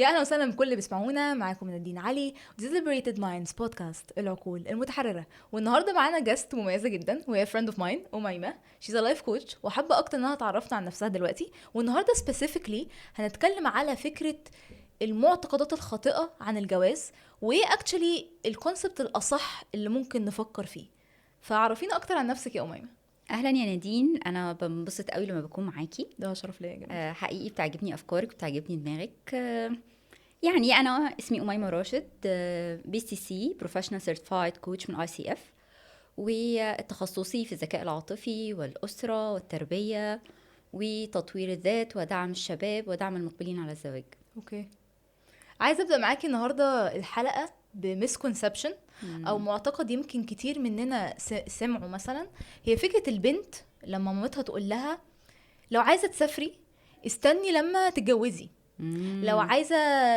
يا اهلا وسهلا بكل اللي بيسمعونا. معاكم نادين علي Deliberated Minds بودكاست العقول المتحررة. والنهارده معانا جاست مميزة جدا وهي friend of mine أميمة. she's a life coach وحابة اكتر انها تعرفنا عن نفسها دلوقتي. والنهارده specifically هنتكلم على فكرة المعتقدات الخاطئة عن الجواز وايه actually الكونسبت الأصح اللي ممكن نفكر فيه. فعرفينا اكتر عن نفسك يا أميمة. اهلا يا نادين، انا بنبسط قوي لما بكون معاكي. ده شرف ليا جدا. حقيقي بتعجبني افكارك، بتعجبني دماغك. يعني انا اسمي أميمة راشد، BCC Professional Certified Coach من ICF، وتخصصي في الذكاء العاطفي والأسرة والتربية وتطوير الذات ودعم الشباب ودعم المقبلين على الزواج. اوكي، عايزه ابدا معاكي النهارده الحلقه بمسكونسبشن او معتقد يمكن كتير مننا سمعوا. مثلا هي فكره البنت لما مامتها تقول لها لو عايزه تسافري استني لما تتجوزي، لو عايزه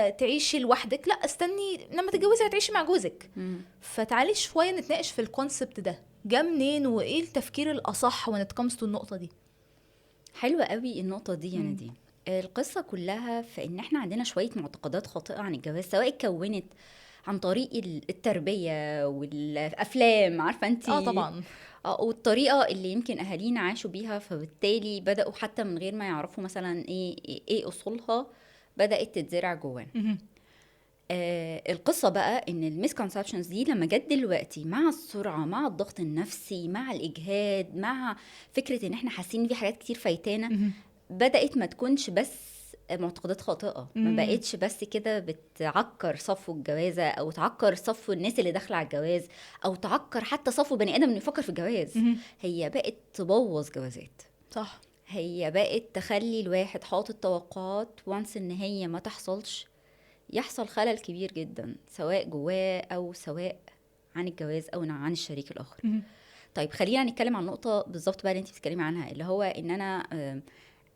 تعيشي لوحدك لا استني لما تتجوزي هتعيشي مع جوزك. فتعالي شويه نتناقش في الكونسبت ده، جه منين وايه التفكير الاصح when it comes to النقطه دي. حلوة قوي النقطة دي يا نادين. القصة كلها في ان احنا عندنا شوية معتقدات خاطئة عن الجواز، سواء اتكونت عن طريق التربية والافلام، عارفة انتي؟ طبعا. والطريقة اللي يمكن اهالينا عاشوا بيها، فبالتالي بدأوا حتى من غير ما يعرفوا مثلا ايه اصولها بدأت تتزرع جوانا. القصة بقى ان الميسكونسبشنز دي لما جت دلوقتي مع السرعة، مع الضغط النفسي، مع الاجهاد، مع فكرة ان احنا حاسين ان في حاجات كتير فايتانا، بدأت ما تكونش بس معتقدات خاطئة، ما بقتش بس كده بتعكر صفو الجوازة او تعكر صفو الناس اللي داخله على الجواز، او تعكر حتى صفو بني ادم اللي يفكر في الجواز. هي بقت تبوظ جوازات. صح. هي بقت تخلي الواحد حاطط توقعات وانس ان هي ما تحصلش، يحصل خلل كبير جدا سواء جواه او سواء عن الجواز او عن الشريك الاخر. طيب خلينا نتكلم عن النقطة بالظبط بقى اللي انت بتتكلمي عنها، اللي هو ان انا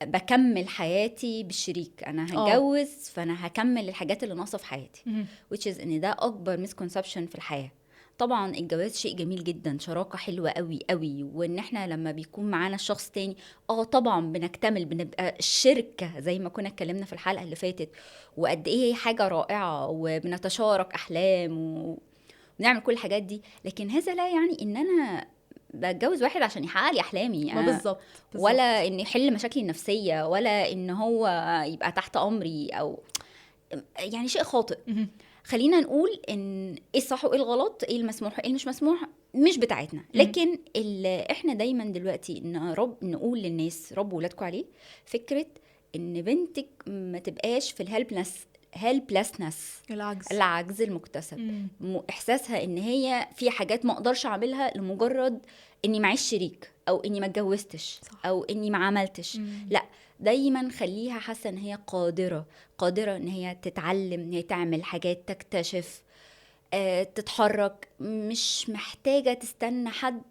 بكمل حياتي بالشريك. انا هتجوز فانا هكمل الحاجات اللي ناقصه في حياتي، which is ان ده اكبر misconception في الحياه. طبعا الجواز شيء جميل جدا، شراكه حلوه قوي قوي، وان احنا لما بيكون معانا الشخص تاني طبعا بنكتمل، بنبقى الشركه زي ما كنا اتكلمنا في الحلقه اللي فاتت، وقد ايه هي حاجه رائعه، وبنتشارك احلام ونعمل كل الحاجات دي. لكن هذا لا يعني ان انا بتجوز واحد عشان يحقق لي احلامي، ما بالظبط. ولا ان يحل مشاكلي النفسيه، ولا ان هو يبقى تحت امري، او يعني شيء خاطئ. خلينا نقول ان ايه الصح وايه الغلط، ايه المسموح وايه مش مسموح، مش بتاعتنا. لكن اللي احنا دايما دلوقتي نقول للناس ربوا ولادكم عليه فكره ان بنتك ما تبقاش في الهيلبلسنس، العجز المكتسب. احساسها ان هي في حاجات ما اقدرش اعملها لمجرد اني معيش شريك، او اني ما اتجوزتش، او اني ما عملتش. لا، دايما خليها حاسه ان هي قادره ان هي تتعلم، ان هي تعمل حاجات، تكتشف، تتحرك، مش محتاجه تستنى حد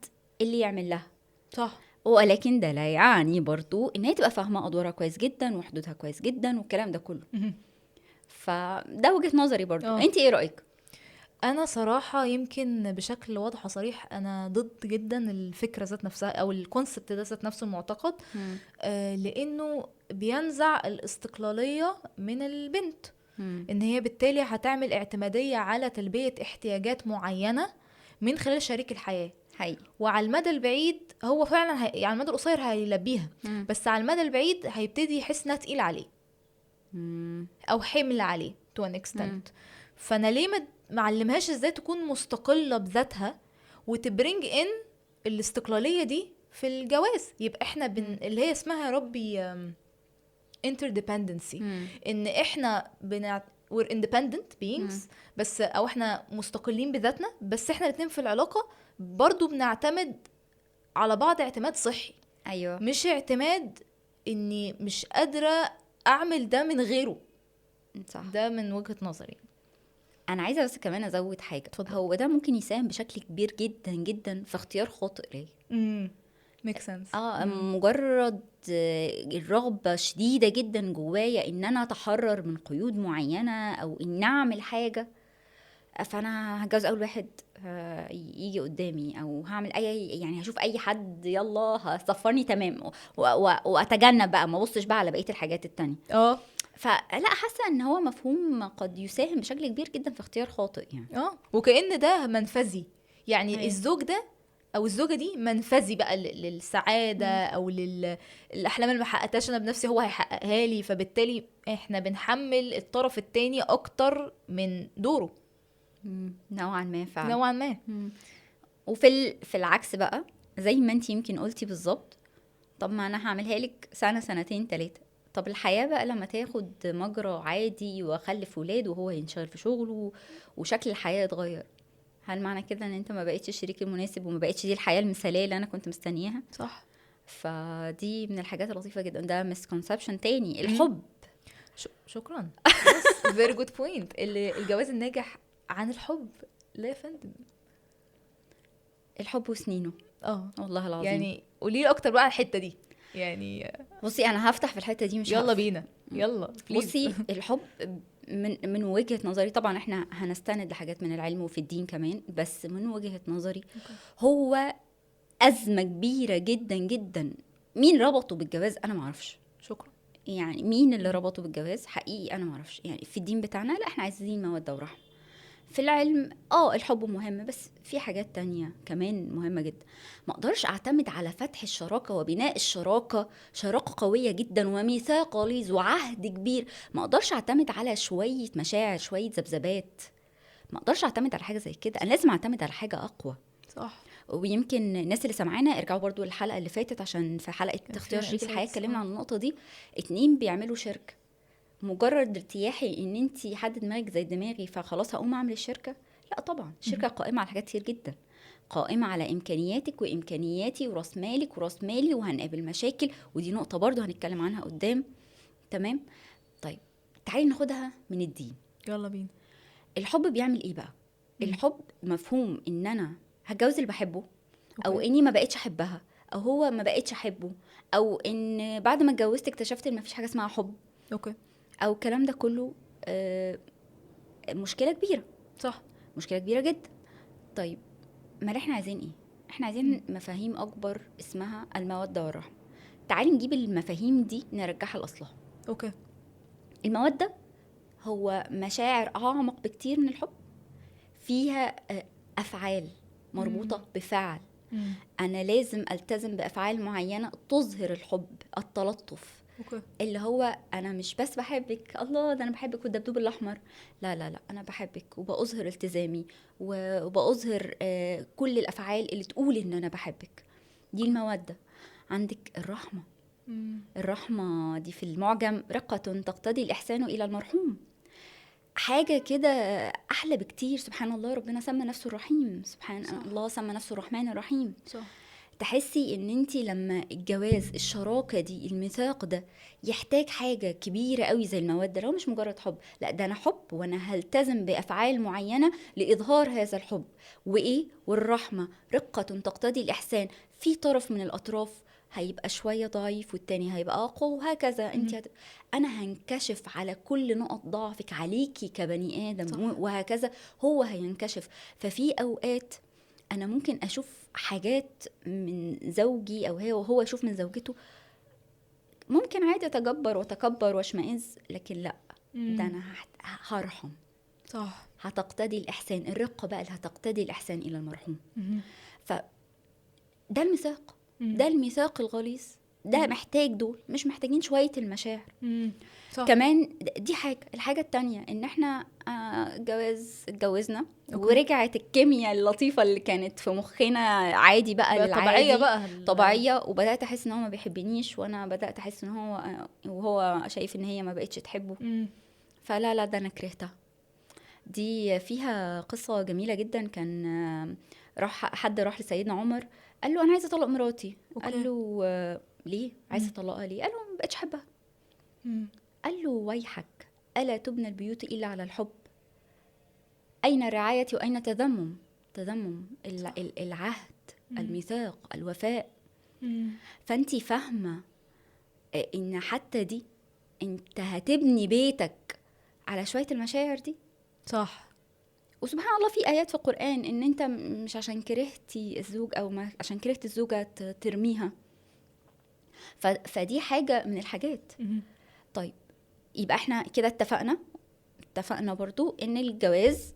اللي يعمل لها. صح. ولكن ده لا يعني برضو ان هي تبقى فاهمه ادوارها كويس جدا وحدودها كويس جدا والكلام ده كله. فده وجهة نظري برضو. انت ايه رأيك؟ انا صراحة يمكن بشكل واضح وصريح انا ضد جدا الفكرة ذات نفسها او الكونسبت ده ذات نفسه، المعتقد. لانه بينزع الاستقلالية من البنت. ان هي بالتالي هتعمل اعتمادية على تلبية احتياجات معينة من خلال شريك الحياة. وعلى المدى البعيد هو فعلا يعني على المدى القصير هيلبيها، بس على المدى البعيد هيبتدي يحس انها تقيل عليه او حمل عليه to an extent. فانا ليه معلمهاش ازاي تكون مستقلة بذاتها وتبرنج ان الاستقلالية دي في الجواز؟ يبقى احنا اللي هي اسمها ربي interdependency. ان احنا we're independent beings بس، او احنا مستقلين بذاتنا، بس احنا الاتنين في العلاقة برضو بنعتمد على بعض اعتماد صحي. ايوه، مش اعتماد اني مش قادرة اعمل ده من غيره. صح. ده من وجهة نظري. انا عايزه بس كمان ازود حاجه. هو ده ممكن يساهم بشكل كبير جدا جدا في اختيار خاطئ ليه. make sense. مجرد الرغبه شديده جدا جوايا ان انا اتحرر من قيود معينه، او ان اعمل حاجه، فانا هتجوز اول واحد يجي قدامي، او هعمل يعني هشوف اي حد يلا هصفرني تمام، واتجنب بقى، ما بصش بقى على بقيه الحاجات التانية. فلا حاسه ان هو مفهوم قد يساهم بشكل كبير جدا في اختيار خاطئ يعني. وكأن ده منفذي، يعني أيوة. الزوج ده او الزوجه دي منفذي بقى للسعاده او الاحلام اللي ما حققتهاش انا بنفسي هو هيحققها لي، فبالتالي احنا بنحمل الطرف التاني اكتر من دوره نوعا ما فعلا. نوعا ما. في العكس بقى، زي ما انت يمكن قلتي بالظبط، طب ما انا هعملها لك سنه سنتين 3، طب الحياه بقى لما تاخد مجرى عادي واخلف ولاد وهو ينشغل في شغله وشكل الحياه يتغير، هل معنى كده ان انت ما بقيتش الشريك المناسب وما بقيتش دي الحياه المثاليه اللي انا كنت مستنياها؟ صح. فدي من الحاجات اللطيفه جدا. ده مسكونسبشن تاني، الحب. شكرا. فيري جود بوينت. الجواز الناجح عن الحب. لا يا فندم، الحب وسنينه. والله العظيم. يعني قولي لي اكتر بقى على الحته دي يعني. بصي انا هفتح في الحته دي، مش يلا هقف. بينا يلا بصي الحب من وجهة نظري، طبعا احنا هنستند لحاجات من العلم وفي الدين كمان، بس من وجهة نظري هو أزمة كبيرة جدا جدا. مين ربطه بالجواز؟ أنا معرفش. شكرا. يعني مين اللي ربطه بالجواز حقيقي؟ أنا معرفش. يعني في الدين بتاعنا لا، احنا عايزين مودة ورحمة. في العلم الحب مهم، بس في حاجات تانية كمان مهمة جدا. ما اقدرش اعتمد على فتح الشراكة وبناء الشراكة، شراكة قوية جدا وميثاق غليظ وعهد كبير. ما اقدرش اعتمد على شوية مشاعر، شوية ذبذبات. ما اقدرش اعتمد على حاجة زي كده. انا لازم اعتمد على حاجة اقوى. صح. ويمكن الناس اللي سمعنا ارجعوا برضو الحلقة اللي فاتت، عشان في حلقة اختيار شريك الحياة اتكلمنا عن النقطة دي. 2 بيعملوا شركة، مجرد ارتياحي ان انتي حد دماغك زي دماغي فخلاص هقوم اعمل الشركة؟ لا طبعا. الشركة قائمة على حاجات كتير جدا، قائمة على إمكانياتك وإمكانياتي وراس مالك وراس مالي، وهنقابل مشاكل، ودي نقطة برضو هنتكلم عنها قدام. تمام. طيب تعالي ناخدها من الدين. يلا بينا. الحب بيعمل إيه بقى؟ الحب مفهوم إن أنا هتجوز اللي بحبه، أو إني ما بقيتش أحبها، أو هو ما بقيتش أحبه، أو إن بعد ما اتجوزت اكتشفت إن ما فيش حاجة اسمها حب، أو الكلام ده كله. مشكلة كبيرة. صح، مشكلة كبيرة جدا. طيب ما احنا عايزين ايه؟ احنا عايزين مفاهيم اكبر اسمها المودة والرحمة. تعالي نجيب المفاهيم دي نرجعها لاصلها. المودة هو مشاعر اعمق بكتير من الحب، فيها افعال مربوطة بفعل. انا لازم التزم بافعال معينة تظهر الحب. التلطف اللي هو انا مش بس بحبك، الله ده انا بحبك والدبدوب الاحمر، لا لا لا، انا بحبك وبأظهر التزامي وبأظهر كل الافعال اللي تقول ان انا بحبك. دي المودة. عندك الرحمة. الرحمة دي في المعجم رقة تقتضي الإحسان إلى المرحوم. حاجة كده أحلى بكتير. سبحان الله، ربنا سمى نفسه الرحيم. سبحان الله، سمى نفسه الرحمن الرحيم. تحسي ان انتي لما الجواز، الشراكة دي، الميثاق ده يحتاج حاجة كبيرة قوي زي المودة، لو مش مجرد حب، لا ده انا حب وانا هلتزم بافعال معينة لاظهار هذا الحب. وايه؟ والرحمة رقة تقتضي الاحسان. في طرف من الاطراف هيبقى شوية ضعيف والتاني هيبقى اقوى، وهكذا. انا هنكشف على كل نقط ضعفك عليكي كبني ادم، وهكذا هو هينكشف. ففي اوقات انا ممكن اشوف حاجات من زوجي او هو يشوف من زوجته، ممكن عادي اتجبر وتكبر واشمئز، لكن لا، ده انا هرحم. صح. هتقتدي الاحسان. الرقة بقى اللي هتقتدي الاحسان الى المرحوم. ده الميثاق. ده الميثاق الغليظ ده. محتاج دول، مش محتاجين شوية المشاعر. صح. كمان دي الحاجة التانية ان احنا اتجوزنا ورجعت الكيمياء اللطيفة اللي كانت في مخنا عادي بقى طبيعية بقى طبيعية، وبدأت احس ان هو ما بيحبنيش، وانا بدأت احس ان وهو شايف ان هي ما بقتش تحبه. فلا لا، ده انا كرهتها. دي فيها قصة جميلة جدا. كان حد راح لسيدنا عمر قال له انا عايزة اطلق مراتي. قال له ليه عايزة اطلقها ليه؟ قال له ما بقتش احبها. قال له ويحك، ألا تبنى البيوت إلا على الحب؟ أين الرعاية وأين تذمم العهد، الميثاق، الوفاء. فأنتي فاهمة إن حتى دي أنت هتبني بيتك على شوية المشاعر دي. صح. وسبحان الله في آيات في القرآن إن أنت مش عشان كرهتي الزوج أو ما عشان كرهت الزوجة ترميها. فدي حاجة من الحاجات. طيب يبقى احنا كده اتفقنا برضو ان الجواز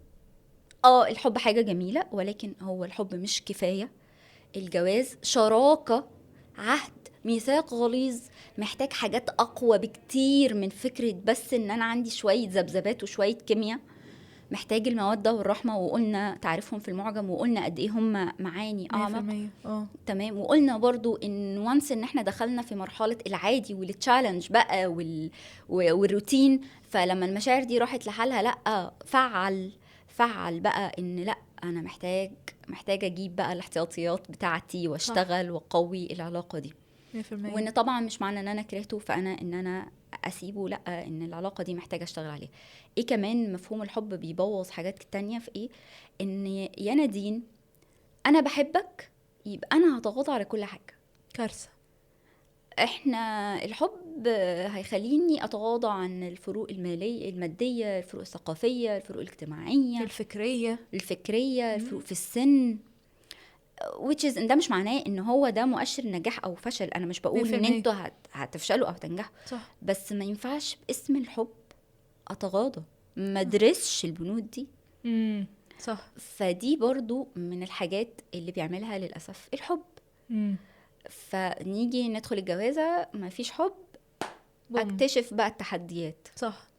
الحب حاجة جميلة، ولكن هو الحب مش كفاية. الجواز شراكة، عهد، ميثاق غليظ، محتاج حاجات أقوى بكتير من فكرة بس إن أنا عندي شوية ذبذبات وشوية كيمياء. محتاج المودة والرحمة، وقلنا تعرفهم في المعجم، وقلنا قد إيه هم معاني أعمق. تمام. وقلنا برضو إن وانس إن إحنا دخلنا في مرحلة العادي والتشالنج بقى والروتين، فلما المشاعر دي راحت لحالها، لأ فعل بقى إن لأ، أنا محتاج أجيب بقى الاحتياطيات بتاعتي واشتغل وقوي العلاقة دي. وإن طبعا مش معنى إن أنا كرهته فأنا إن أنا أسيبه، لأ، إن العلاقة دي محتاجة أشتغل عليها. إيه كمان مفهوم الحب بيبوظ حاجات تانية في إيه؟ إن يا نادين أنا بحبك يبقى أنا هتغاضى على كل حاجة. كارثة. احنا الحب هيخليني اتغاضى عن الفروق المادية، الفروق الثقافية، الفروق الاجتماعية، الفكرية، الفروق في السن، which is ده مش معناه ان هو ده مؤشر نجاح او فشل. انا مش بقول ان انتوا هتفشلوا او تنجحوا، بس ما ينفعش باسم الحب اتغاضى، ما ادرسش البنود دي. صح. فدي برضو من الحاجات اللي بيعملها للأسف الحب. فنيجي ندخل الجوازة ما فيش حب، اكتشف بقى التحديات. صح.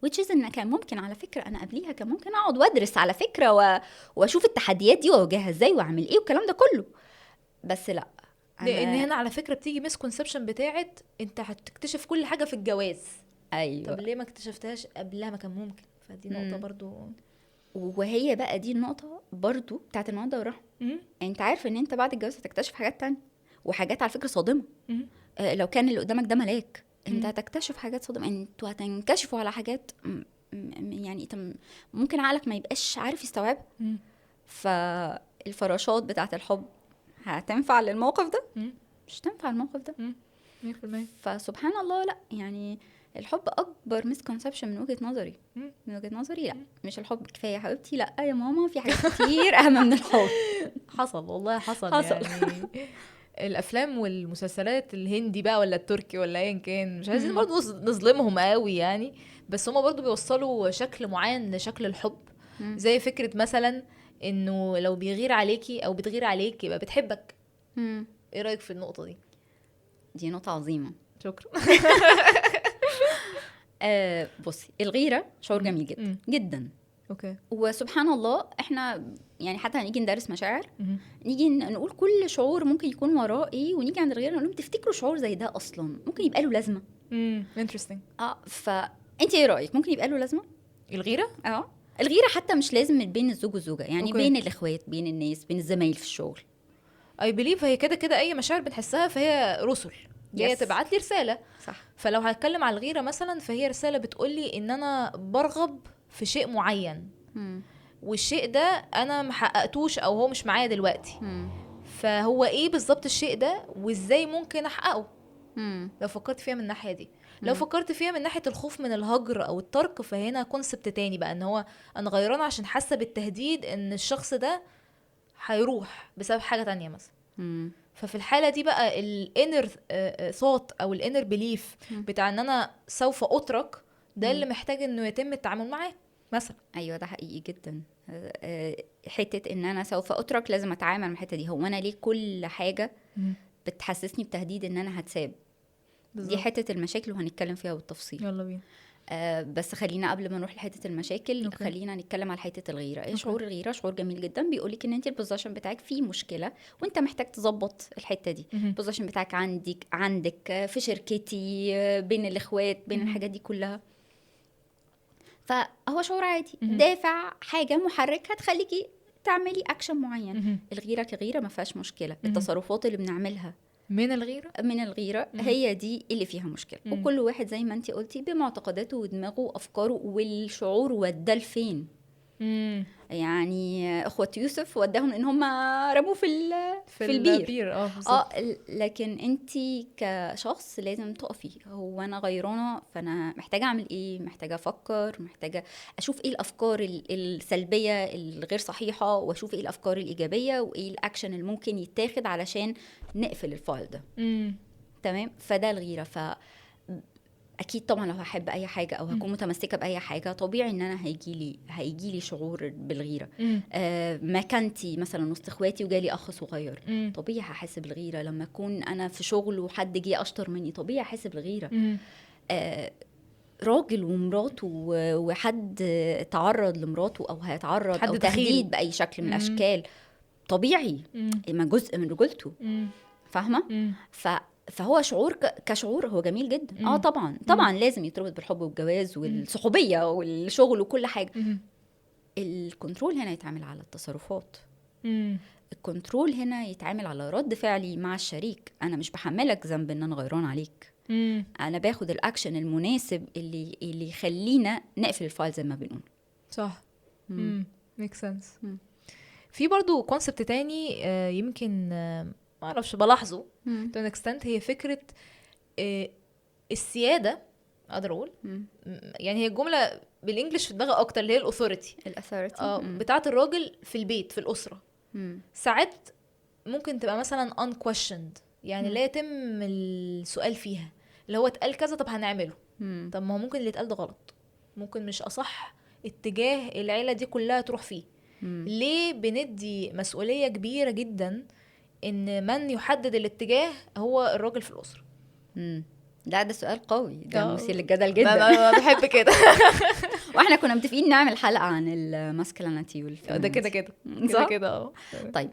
which is ان كان ممكن على فكرة انا قبليها كان ممكن اقعد وادرس على فكرة واشوف التحديات دي واواجهها ازاي واعمل ايه والكلام ده كله، بس لا، لان هنا على فكرة بتيجي مسكونسبشن بتاعت انت هتكتشف كل حاجة في الجواز. ايوه. طب ليه ما اكتشفتهاش قبلها؟ ما كان ممكن. فدي نقطة برضو. وهي بقى دي النقطة برضو بتاعت المودة والرحمة. انت عارف ان انت بعد الجواز هتكتشف حاجات تانية، وحاجات على فكرة صادمة. لو كان اللي قدامك ده ملاك انت هتكتشف حاجات صادمة، انتوا هتنكشفوا على حاجات يعني ممكن عقلك ما يبقاش عارف يستوعبها. فالفراشات بتاعت الحب هتنفع للموقف ده؟ مش تنفع الموقف ده. 100%. فسبحان الله، لا يعني الحب اكبر مسكونسبشن من وجهة نظري. لا، مش الحب كفايه يا حبيبتي، لا يا ماما، في حاجات كتير اهم من الحب. والله حصل. يعني الافلام والمسلسلات الهندي بقى ولا التركي ولا ايا كان، مش عايزين برضو نظلمهم قوي يعني، بس هما برضو بيوصلوا شكل معين لشكل الحب. زي فكرة مثلا انه لو بيغير عليكي او بتغير عليك يبقى بتحبك. ايه رأيك في النقطة دي؟ دي نقطة عظيمة. شكرا. بصي، الغيرة شعور جميل جدا جدا. اوكي. وسبحان الله احنا يعني حتى هنيجي ندرس مشاعر، نيجي نقول كل شعور ممكن يكون وراه ايه، ونيجي عند الغيرة نقول لهم تفتكروا شعور زي ده اصلا ممكن يبقى له لازمة؟ interesting. فانت ايه رأيك؟ ممكن يبقى له لازمة الغيرة؟ الغيرة حتى مش لازم بين الزوج والزوجة، يعني بين الاخوات، بين الناس، بين الزمايل في الشغل. I believe هي كده اي مشاعر بنحسها فهي رسل جايه تبعت لي رساله. صح. فلو هتكلم على الغيره مثلا، فهي رساله بتقولي ان انا برغب في شيء معين، والشيء ده انا محققتوش او هو مش معايا دلوقتي. فهو ايه بالظبط الشيء ده وازاي ممكن احققه؟ لو فكرت فيها من الناحيه دي. لو فكرت فيها من ناحيه الخوف من الهجر او الترك، فهنا كونسبت تاني بقى، ان هو انا غيرانه عشان حاسه بالتهديد ان الشخص ده هيروح بسبب حاجه تانية مثلا. ففي الحالة دي بقى الانر ثوت او الانر بليف بتاع ان انا سوف اترك، ده اللي محتاج انه يتم التعامل معاه مثلا. ايوه ده حقيقي جدا. حتة ان انا سوف اترك لازم اتعامل مع الحتة دي. هو انا ليه كل حاجة بتحسسني بتهديد ان انا هتساب؟ دي حتة المشاكل وهنتكلم فيها بالتفصيل. يلا بينا. بس خلينا قبل ما نروح لحته المشاكل خلينا نتكلم على حته الغيره. ايه شعور الغيره؟ شعور جميل جدا، بيقولك ان انت البوزيشن بتاعك فيه مشكله وانت محتاج تظبط الحته دي. البوزيشن بتاعك عندك في شركتي، بين الاخوات، بين الحاجات دي كلها. فهو شعور عادي، دافع، حاجه محرك هتخليكي تعملي اكشن معين. الغيره كغيره ما فيهاش مشكله. التصرفات اللي بنعملها من الغيرة هي دي اللي فيها مشكلة. وكل واحد زي ما انتي قلتي بمعتقداته ودماغه وأفكاره والشعور ودى لفين. يعني اخوة يوسف وداهم ان هم رموا في البير. لكن انتي كشخص لازم تقفي، هو انا غيرانة فانا محتاجة اعمل ايه، محتاجة افكر، محتاجة اشوف ايه الافكار السلبية الغير صحيحة، واشوف ايه الافكار الايجابية، وايه الاكشن اللي ممكن يتاخد علشان نقفل الفايل ده. تمام. فده الغيرة. اكيد طبعا لو هحب اي حاجه او هكون متمسكه باي حاجه، طبيعي ان انا هيجي لي شعور بالغيره. مكانتي مثلا وسط اخواتي وجالي اخ صغير، طبيعي هحس بالغيره. لما اكون انا في شغل وحد جه اشطر مني، طبيعي هحس بالغيره. راجل ومراته وحد تعرض لمراته او هيتعرض او تهديد باي شكل من الاشكال، طبيعي، ما جزء من رجولته. فاهمه؟ فهو شعور كشعور هو جميل جدا. طبعا لازم يتربط بالحب والجواز والصحوبيه والشغل وكل حاجه. الكنترول هنا يتعامل على التصرفات. الكنترول هنا يتعامل على رد فعلي مع الشريك. انا مش بحملك ذنب ان انا غيران عليك، انا باخد الاكشن المناسب اللي يخلينا نقفل الفايل زي ما بنقول. صح. ميك سنس. في برضو كونسبت تاني يمكن ما اعرفش بلاحظه to an extent، هي فكرة السيادة. اقدر اقول يعني هي الجملة بالانجلش في دماغي اكتر، اللي هي الاثوريتي بتاعة الراجل في البيت في الاسرة. ساعات ممكن تبقى مثلا unquestioned، يعني لا يتم السؤال فيها، اللي هو اتقال كذا طب هنعمله. طب ما هو ممكن اللي اتقال ده غلط، ممكن مش اصح اتجاه العيلة دي كلها تروح فيه. ليه بندي مسؤولية كبيرة جدا ان من يحدد الاتجاه هو الراجل في الأسرة؟ ده سؤال قوي، ده مثير للجدل جدا. انا بحب كده. واحنا كنا متفقين نعمل حلقة عن الماسكلينيتي والفيمينيتي. ده كده. طيب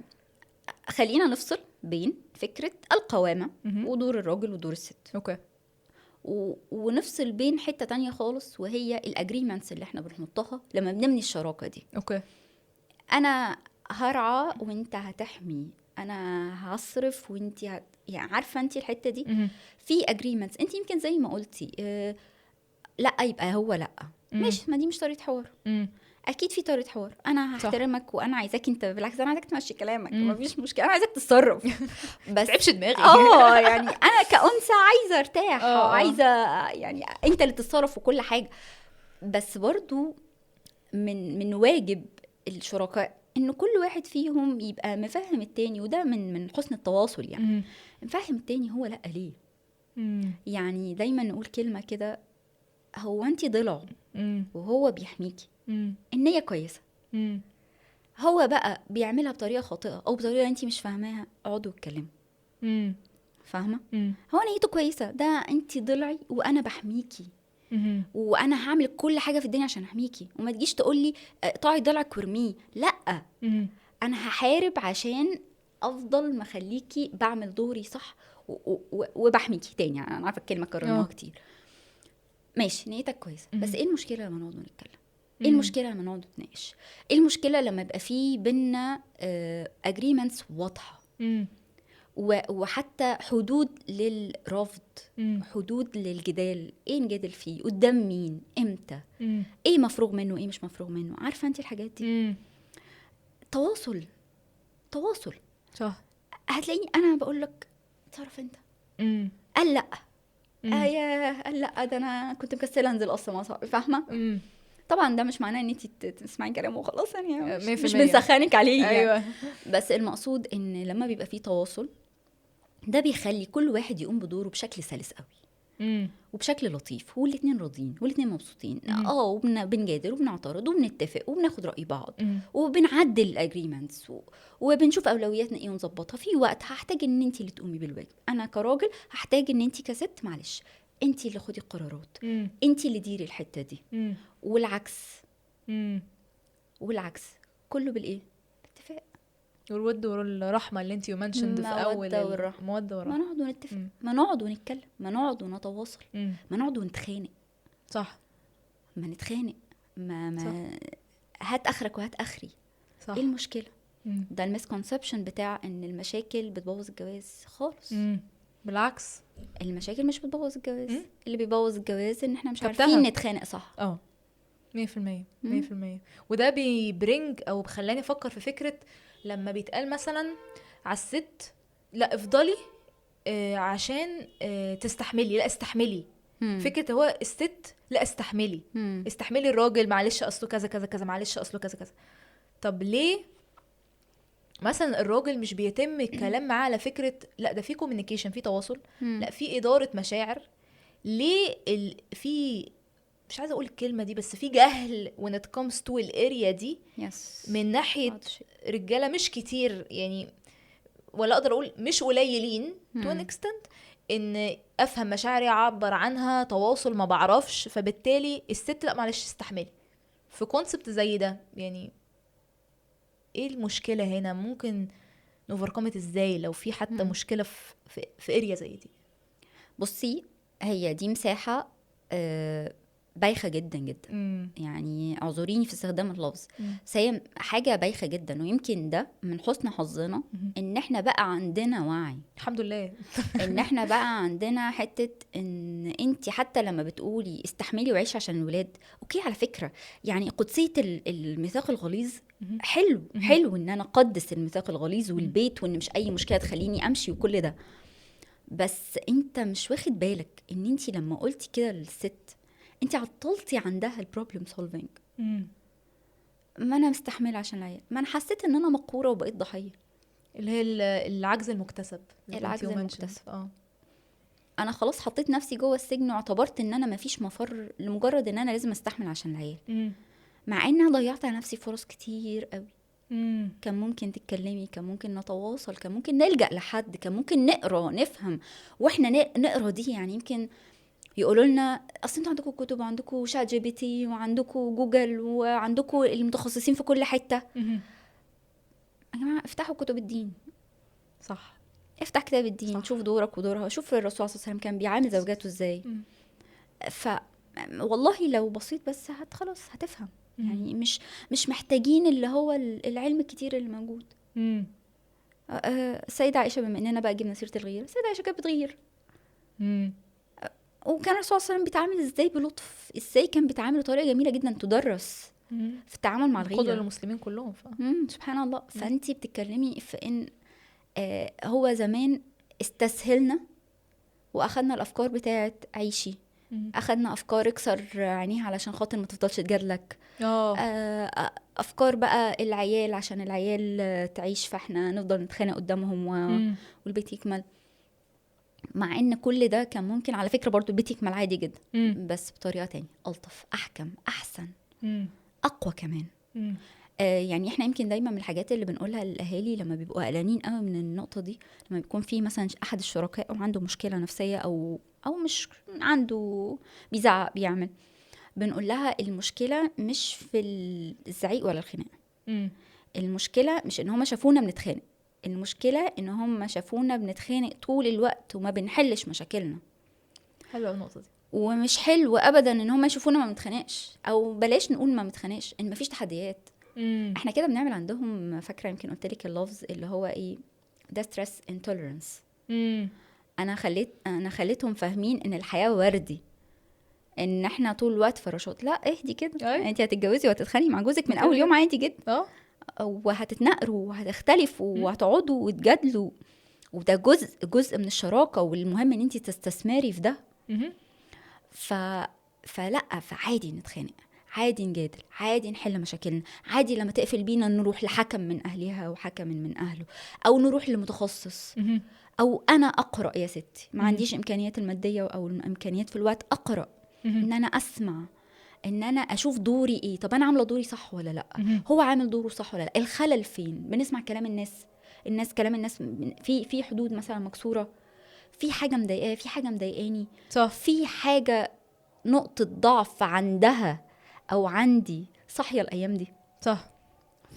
خلينا نفصل بين فكرة القوامة ودور الراجل ودور الست. اوكي. ونفصل بين حتة تانية خالص، وهي الاجريمنتس اللي احنا بنحطها لما بنبني الشراكة دي. اوكي. انا هرعى وانت هتحمي، انا هصرف وانت يعني عارفة انت الحتة دي. في اجريمنتس انت يمكن زي ما قلتي لا يبقى هو لا، مش ما دي مش طريقة حوار. اكيد في طريقه حوار. انا هحترمك وانا عايزاك انت، بالعكس انا عايزاك تمشي كلامك، مفيش مشكله، انا عايزاك تتصرف بس تعبش دماغي. يعني انا كأنثى عايزه ارتاح، عايزه يعني انت اللي تتصرف وكل حاجه. بس برضو من واجب الشركاء ان كل واحد فيهم يبقى مفهم التاني، وده من حسن التواصل. يعني مفهم التاني هو لا ليه. يعني دايما نقول كلمه كده، هو انت ضلع وهو بيحميكي، النية كويسة. هو بقى بيعملها بطريقة خاطئة أو بطريقة أنتي مش فاهماها، اقعدوا اتكلموا. فاهمة؟ هو نيته كويسة، ده أنتي ضلعي وأنا بحميكي، وأنا هعمل كل حاجة في الدنيا عشان أحميكي، وما تجيش تقولي طاعي ضلعك وارميه. لأ، أنا هحارب عشان أفضل مخليكي بعمل دوري صح وبحميكي تاني. يعني أنا عارفة الكلمة كررناها كتير. ماشي، نيتك كويسة، بس إيه المشكلة لما نقعد نتكلم؟ ايه المشكله لما نقعد نتناقش؟ ايه المشكله لما يبقى فيه بينا اجريمنتس واضحه، وحتى حدود للرفض، حدود للجدال، ايه نجادل فيه قدام مين امتى، ايه مفروغ منه ايه مش مفروغ منه. عارفه انت الحاجات دي. تواصل صح. هتلاقيني انا بقول لك تصرف انت. قال لا قال لا، ده انا كنت مكسله انزل اصلا، فاهمه؟ طبعا ده مش معناه ان انت تسمعي كلامه وخلاص، يعني مش بنسخنك عليه. أيوة. يعني. بس المقصود ان لما بيبقى فيه تواصل، ده بيخلي كل واحد يقوم بدوره بشكل سلس قوي وبشكل لطيف، والاتنين راضيين والاتنين مبسوطين. وبنجادل وبنعترض وبنتفق وبناخد رأي بعض وبنعدل الاجريمنتس وبنشوف اولوياتنا ايه ونظبطها. في وقت هحتاج ان انت اللي تقومي بالواجب، انا كراجل هحتاج ان انت كست معلش انت اللي خدي القرارات، انت اللي ديري الحتة دي. والعكس كله بالايه؟ اتفاق. والود والرحمه اللي انت منشند في اول الموده والرحمه. ما نقعد ونتفق، ما نقعد ونتكلم، ما نقعد ونتواصل، ما نقعد ونتخانق. صح. ما نتخانق، ما هات اخرك وهات اخري. صح. ايه المشكله؟ ده المسكونسبشن بتاع ان المشاكل بتبوظ الجواز خالص. بالعكس، المشاكل مش بتبوظ الجواز. اللي بيبوظ الجواز ان احنا مش عارفين نتخانق صح. 100%. وده بيبرنج او بخلاني افكر في فكره لما بيتقال مثلا على الست لا افضلي عشان تستحملي، لا استحملي. فكره هو الست لا استحملي، استحملي الراجل، معلش اصله كذا كذا كذا، معلش اصله كذا كذا. طب ليه مثلا الراجل مش بيتم الكلام معاه على فكره لا ده في كوميونيكيشن، في تواصل، لا في اداره مشاعر، ليه في مش عايزه اقول الكلمه دي، بس في جهل when it comes to الاريا دي يس من ناحيه رجاله مش كتير يعني، ولا اقدر اقول مش قليلين to an extent، ان افهم مشاعري اعبر عنها تواصل ما بعرفش، فبالتالي الست لا معلش استحملي في كونسبت زي ده يعني. ايه المشكله هنا؟ ممكن نوفركمت ازاي لو في حتى مشكله في اريا زي دي؟ بصي، هي دي مساحة بايخة جدا جدا. يعني اعذريني في استخدام اللفظ، بس هي حاجة بايخة جدا. ويمكن ده من حسن حظنا ان احنا بقى عندنا وعي، الحمد لله ان احنا بقى عندنا حتة ان انتي حتى لما بتقولي استحملي وعيشي عشان الولاد، اوكي على فكرة يعني قدسية الميثاق الغليظ حلو، حلو ان انا اقدس الميثاق الغليظ والبيت، وان مش اي مشكلة تخليني امشي وكل ده. بس انت مش واخد بالك ان انتي لما قلتي كده للست انتي عطلتي عندها البروبلم سولفينج. ما انا مستحمله عشان العيال، ما انا حسيت ان انا مقهوره وبقيت ضحيه، اللي هي العجز المكتسب. العجز المكتسب. انا خلاص حطيت نفسي جوه السجن واعتبرت ان انا مفيش مفر لمجرد ان انا لازم استحمل عشان العيال. مع ان انا ضيعت على نفسي فرص كتير قوي. كان ممكن تتكلمي، كان ممكن نتواصل، كان ممكن نلجأ لحد، كان ممكن نقرا نفهم. واحنا نقرا دي يعني يمكن يقولوا لنا اصل انتوا عندكم كتب وعندكم شات جي بي تي وعندكم جوجل وعندكم المتخصصين في كل حته. يا جماعه افتحوا كتب الدين، صح، افتح كتاب الدين، صح. شوف دورك ودورها، شوف الرسول صلى الله عليه وسلم كان بيعامل زوجاته ازاي. والله لو بسيط بس خلاص هتفهم. يعني مش محتاجين اللي هو العلم الكتير اللي موجود. السيدة عائشة، بما اننا بقى جبنا سيرة الغيرة، السيدة عائشة كانت بتغير. وكان الرسول صلى الله عليه وسلم بيتعامل ازاي بلطف، ازاي كان بيتعامل بطريقة جميلة جدا تدرس في التعامل مع الغيرة. قدوة للمسلمين كلهم سبحان الله. فانتي بتتكلمي في ان هو زمان استسهلنا واخدنا الافكار بتاعت عيشي، اخدنا افكار اكسر عينيها علشان خاطر ما تفضلش تجادلك، افكار بقى العيال عشان العيال تعيش فاحنا نفضل نتخانق قدامهم والبيت يكمل. مع ان كل ده كان ممكن على فكرة برضو البيت يكمل عادي جدا، بس بطريقة تانية الطف، احكم، احسن، اقوى كمان. يعني احنا يمكن دايما من الحاجات اللي بنقولها للاهالي لما بيبقوا قلقانين قوي من النقطه دي، لما بيكون في مثلا احد الشركاء او عنده مشكله نفسيه او مش عنده بيزعق بيعمل، بنقول لها المشكله مش في الزعيق ولا الخناق. المشكله مش ان هم شافونا بنتخانق، المشكله ان هم شافونا بنتخانق طول الوقت وما بنحلش مشاكلنا. حلوه النقطه دي. ومش حلو ابدا ان هم يشوفونا ما بنتخانقش، او بلاش نقول ما بنتخانقش، ان مفيش تحديات. احنا كده بنعمل عندهم، فاكره يمكن قلت لك اللفظ اللي هو ايه، ده ستريس انتوليرنس. انا خليتهم فاهمين ان الحياه وردي، ان احنا طول الوقت فراشات. لا اهدي كده، انت هتتجوزي وهتتخانقي مع جوزك من اول يوم عادي جدا، وهتتناقروا وهتختلفوا وهتقعدوا وتجادلوا، وده جزء من الشراكه، والمهم ان انت تستثمري في ده. فلا فعادي نتخانق، عادي نجادل، عادي نحل مشاكلنا، عادي لما تقفل بينا نروح لحكم من اهلها وحكم من اهله، او نروح لمتخصص، او انا اقرا يا ستي ما عنديش امكانيات الماديه او الامكانيات في الوقت اقرا، ان انا اسمع، ان انا اشوف دوري ايه، طب انا عامله دوري صح ولا لا، هو عامل دوره صح ولا لا، الخلل فين. بنسمع كلام الناس كلام الناس في حدود مثلا مكسوره، في حاجه مضايقاه، في حاجه مضايقاني، في حاجه نقطه ضعف عندها او عندي صاحيه الايام دي، صح،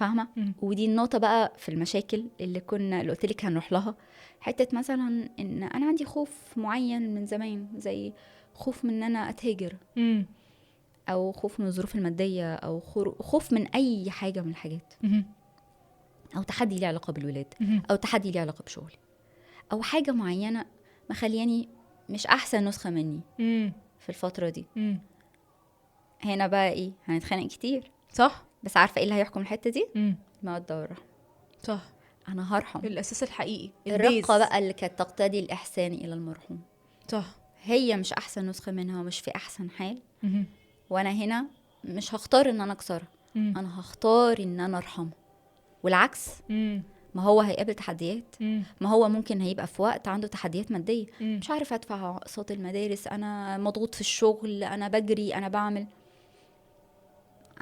فاهمه؟ ودي النقطه بقى في المشاكل اللي قلت لك هنروح لها. حته مثلا ان انا عندي خوف معين من زمان، زي خوف من ان انا اتهجر، او خوف من الظروف الماديه، او خوف من اي حاجه من الحاجات، او تحدي ليه علاقه بالولاد، او تحدي ليه علاقه بشغلي، او حاجه معينه مخلياني مش احسن نسخه مني في الفتره دي. هنا بقى ايه، هنتخانق كتير، صح، بس عارفه ايه اللي هيحكم الحته دي؟ الموده والرحمه. صح، انا هرحم، الاساس الحقيقي، الرقه بقى اللي كانت تقتضي الاحسان الى المرحوم. صح، هي مش احسن نسخه منها ومش في احسن حال، وانا هنا مش هختار ان انا اكسرها، انا هختار ان انا ارحمها. والعكس، ما هو هيقابل تحديات، ما هو ممكن هيبقى في وقت عنده تحديات مادية، مش عارف ادفع اقساط المدارس، انا مضغوط في الشغل، انا بجري، انا بعمل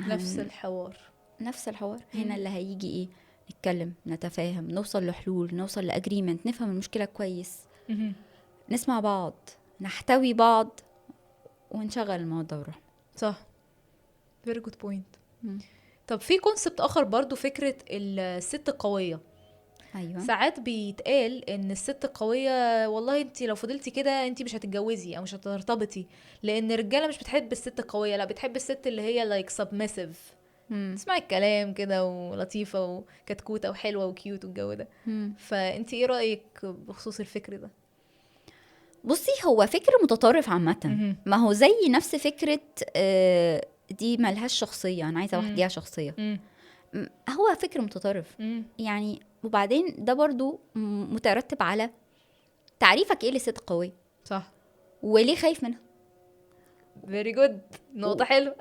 نفس الحوار. نفس الحوار. هنا اللي هيجي ايه؟ نتكلم، نتفاهم، نوصل لحلول، نوصل لاجريمنت، نفهم المشكلة كويس، نسمع بعض، نحتوي بعض، ونشغل الموضوع ونروح. صح. very good point. طب في كونسبت اخر برضو، فكرة الست القوية. ايوه. ساعات بيتقال ان الست القوية والله انت لو فضلتي كده انت مش هتتجوزي او مش هترتبطي، لان الرجالة مش بتحب الست القوية، لا بتحب الست اللي هي like submissive، تسمعي الكلام كده ولطيفة وكتكوتة وحلوة وكيوت والجو ده. فانت ايه رأيك بخصوص الفكر ده؟ بصي، هو فكر متطرف عامة. ما هو زي نفس فكرة دي ملهاش شخصية، أنا عايزة واحد ليها شخصية. هو فكر متطرف يعني. وبعدين ده برضو مترتب على تعريفك ايه للست قوية. صح. وليه خايف منها. very good، نقطة حلوة.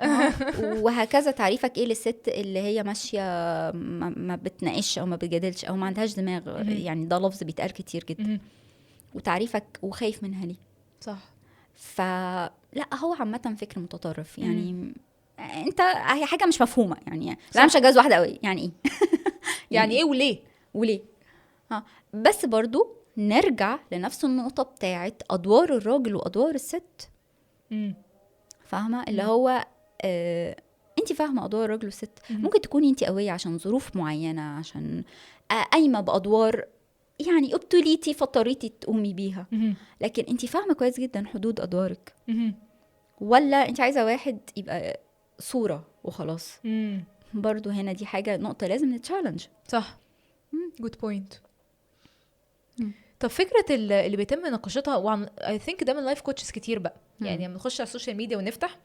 وهكذا تعريفك ايه للست اللي هي ماشية ما بتناقش او ما بتجادلش او ما عندهاش دماغ. يعني ده لفظ بيتقال كتير جدا. وتعريفك وخايف منها ليه. صح. فلا، هو عامة فكر متطرف يعني. انت هي حاجة مش مفهومة يعني. لا مش هتجوز واحدة قوي يعني ايه؟ يعني ايه وليه؟ بس برضو نرجع لنفس النقطة بتاعت أدوار الراجل وأدوار الست. فاهمة اللي هو انت فاهمة أدوار الراجل والست. ممكن تكوني انت قوية عشان ظروف معينة، عشان قايمة بأدوار يعني ابتليتي فاضطريتي تقومي بيها. لكن انت فاهمة كويس جدا حدود أدوارك. ولا انت عايزة واحد يبقى صورة وخلاص. برضو هنا دي حاجة نقطة لازم نتشالنج. صح. good point. طب فكرة اللي بيتم مناقشتها I think ده من لايف كوتشز كتير بقى. يعني لما نخش على السوشيال ميديا ونفتح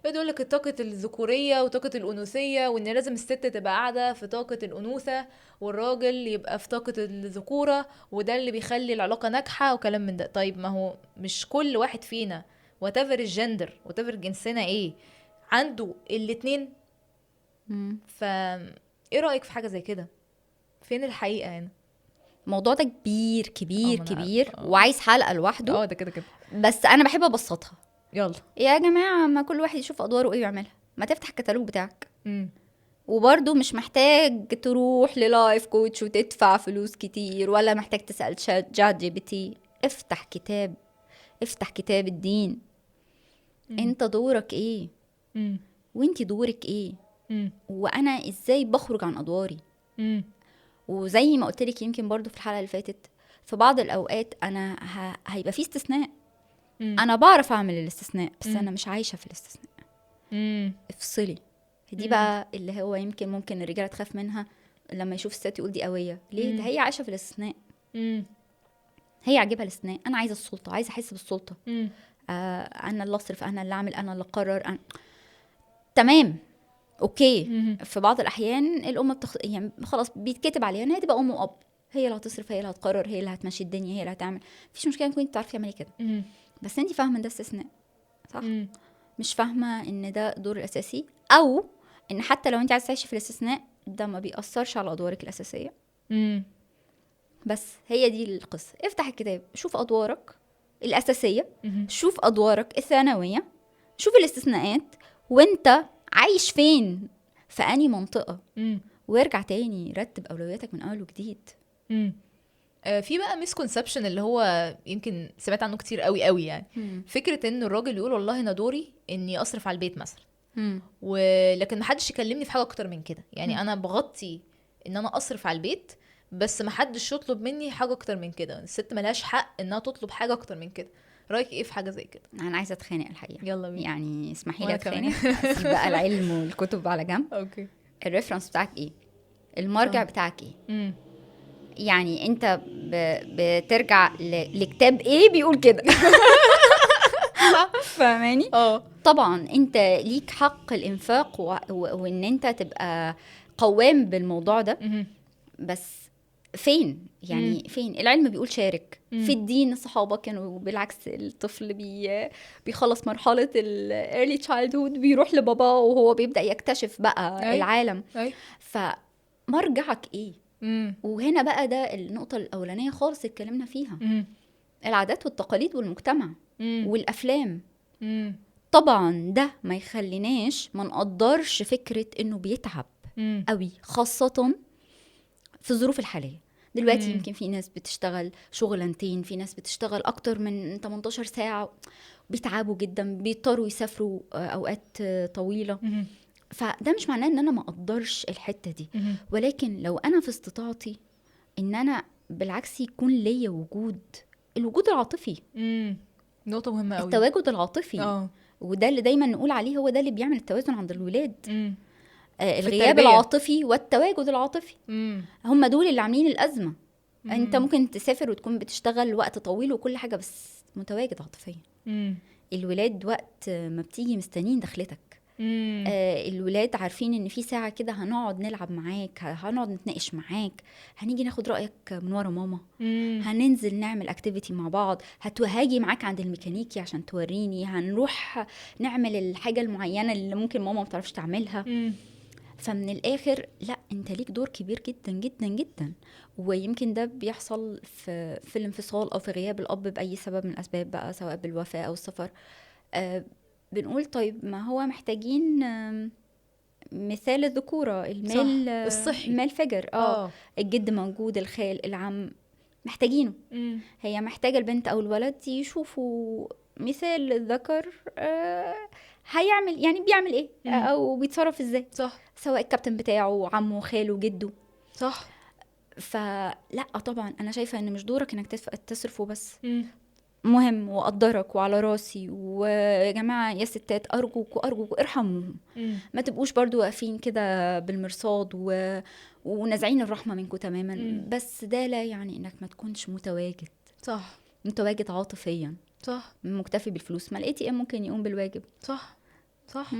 يقول لك الطاقة الذكورية وطاقة الأنوثية، وإن لازم الست تبقى قاعدة في طاقة الأنوثة والراجل يبقى في طاقة الذكورة، وده اللي بيخلي العلاقة ناجحة وكلام من ده. طيب ما هو مش كل واحد فينا whatever الجندر whatever جنسنا ايه عنده الاتنين؟ ايه رأيك في حاجة زي كده؟ فين الحقيقة هنا؟ الموضوع ده كبير كبير كبير وعايز حلقة لوحده. ده كده بس انا بحب ابسطها. يلا يا جماعة، ما كل واحد يشوف ادواره ايه ويعملها. ما تفتح الكتالوج بتاعك. وبرضو مش محتاج تروح للايف كوتش وتدفع فلوس كتير، ولا محتاج تسأل جات جي بي تي. افتح كتاب الدين. انت دورك ايه؟ وانتي دورك ايه؟ وانا ازاي بخرج عن ادواري؟ وزي ما قلت لك يمكن برضو في الحلقة اللي فاتت، في بعض الاوقات انا هيبقى في استثناء. انا بعرف اعمل الاستثناء، بس انا مش عايشة في الاستثناء. افصلي. دي بقى اللي هو يمكن ممكن الرجالة تخاف منها لما يشوف الست يقول دي قوية. ليه؟ ده هي عايشة في الاستثناء. هي عاجبها الاستثناء. انا عايزة السلطة، عايزة احس بالسلطة. انا اللي اصرف، انا اللي اعمل، انا اللي اقرر. تمام، اوكي. في بعض الاحيان الام يعني خلاص بيتكتب عليها ان هي تبقى ام واب. هي اللي هتصرف، هي اللي هتقرر، هي اللي هتمشي الدنيا، هي اللي هتعمل. مفيش مشكله انك انت تعرفي تعملي كده. بس انت فاهمه ان ده استثناء، صح؟ مش فاهمه ان ده دور الاساسي، او ان حتى لو انت عايزه تعيشي في الاستثناء ده ما بيأثرش على ادوارك الاساسيه. بس هي دي القصه. افتح الكتاب، شوف ادوارك الاساسيه، شوف ادوارك الثانويه، شوف الاستثناءات، وانت عايش فين، في أنهي منطقة. وارجع تاني رتب أولوياتك من أول وجديد. في بقى مسكونسبشن اللي هو يمكن سمعت عنه كتير قوي يعني. فكرة ان الراجل يقول والله انا دوري اني اصرف على البيت مثلا، ولكن محدش يكلمني في حاجة اكتر من كده. يعني انا بغطي ان انا اصرف على البيت، بس محدش يطلب مني حاجة اكتر من كده. الست ملهاش حق انها تطلب حاجة اكتر من كده. رايك ايه في حاجه زي كده؟ انا عايزه اتخانق الحقيقه. يلا بينا. يعني اسمحي لي اتخانق. اسيب بقى العلم والكتب على جنب. اوكي. الريفرنس بتاعك ايه؟ المرجع بتاعك ايه؟ يعني انت بترجع لكتاب ايه بيقول كده؟ فاهماني؟ طبعا انت ليك حق الانفاق وان انت تبقى قوام بالموضوع ده. بس فين يعني فين العلم بيقول شارك؟ في الدين الصحابة كانوا بالعكس، الطفل بيخلص مرحلة early childhood بيروح لبابا وهو بيبدأ يكتشف بقى العالم. فمرجعك ايه؟ وهنا بقى ده النقطة الأولانية خالص اتكلمنا فيها، العادات والتقاليد والمجتمع والأفلام. طبعا ده ما يخليناش ما نقدرش فكرة انه بيتعب قوي، خاصة في الظروف الحالية دلوقتي. يمكن في ناس بتشتغل شغلانتين، في ناس بتشتغل اكتر من 18 ساعة، بيتعبوا جدا، بيضطروا يسافروا اوقات طويلة. فده مش معناه ان انا ما اقدرش الحتة دي، ولكن لو انا في استطاعتي ان انا بالعكس يكون ليا الوجود العاطفي. نقطة مهمة قوي، التواجد العاطفي. وده اللي دايما نقول عليه، هو ده اللي بيعمل التوازن عند الولاد. الغياب العاطفي والتواجد العاطفي هم دول اللي عاملين الأزمة. انت ممكن تسافر وتكون بتشتغل وقت طويل وكل حاجة، بس متواجد عاطفيا. الولاد وقت ما بتيجي مستنين دخلتك. الولاد عارفين ان في ساعة كده هنقعد نلعب معاك، هنقعد نتناقش معاك، هنيجي ناخد رأيك من ورا ماما، هننزل نعمل اكتيفيتي مع بعض، هاجي معاك عند الميكانيكي عشان توريني، هنروح نعمل الحاجة المعينة اللي ممكن ماما ما بتعرفش تعملها. فمن الاخر لا، انت ليك دور كبير جدا جدا جدا. ويمكن ده بيحصل في الانفصال او في غياب الاب باي سبب من الاسباب بقى، سواء بالوفاة او السفر. بنقول طيب ما هو محتاجين مثال الذكورة، المال الصحي، المال فجر. الجد موجود، الخال، العم محتاجينه. هي محتاجة البنت او الولد يشوفوا مثال الذكر هيعمل يعني بيعمل ايه او بيتصرف ازاي. صح. سواء الكابتن بتاعه، عمه، خاله، جده. صح. فلا طبعا انا شايفة ان مش دورك انك تصرفه بس. مهم، وقدرك وعلى راسي. ويا جماعة يا ستات أرجوك ارحموهم. ما تبقوش برضو واقفين كده بالمرصاد ونازعين الرحمة منكم تماما. بس ده لا يعني انك ما تكونش متواجد. صح. متواجد عاطفيا. صح. مكتفي بالفلوس، ما لقيتي ممكن يقوم بالواجب. صح. صح.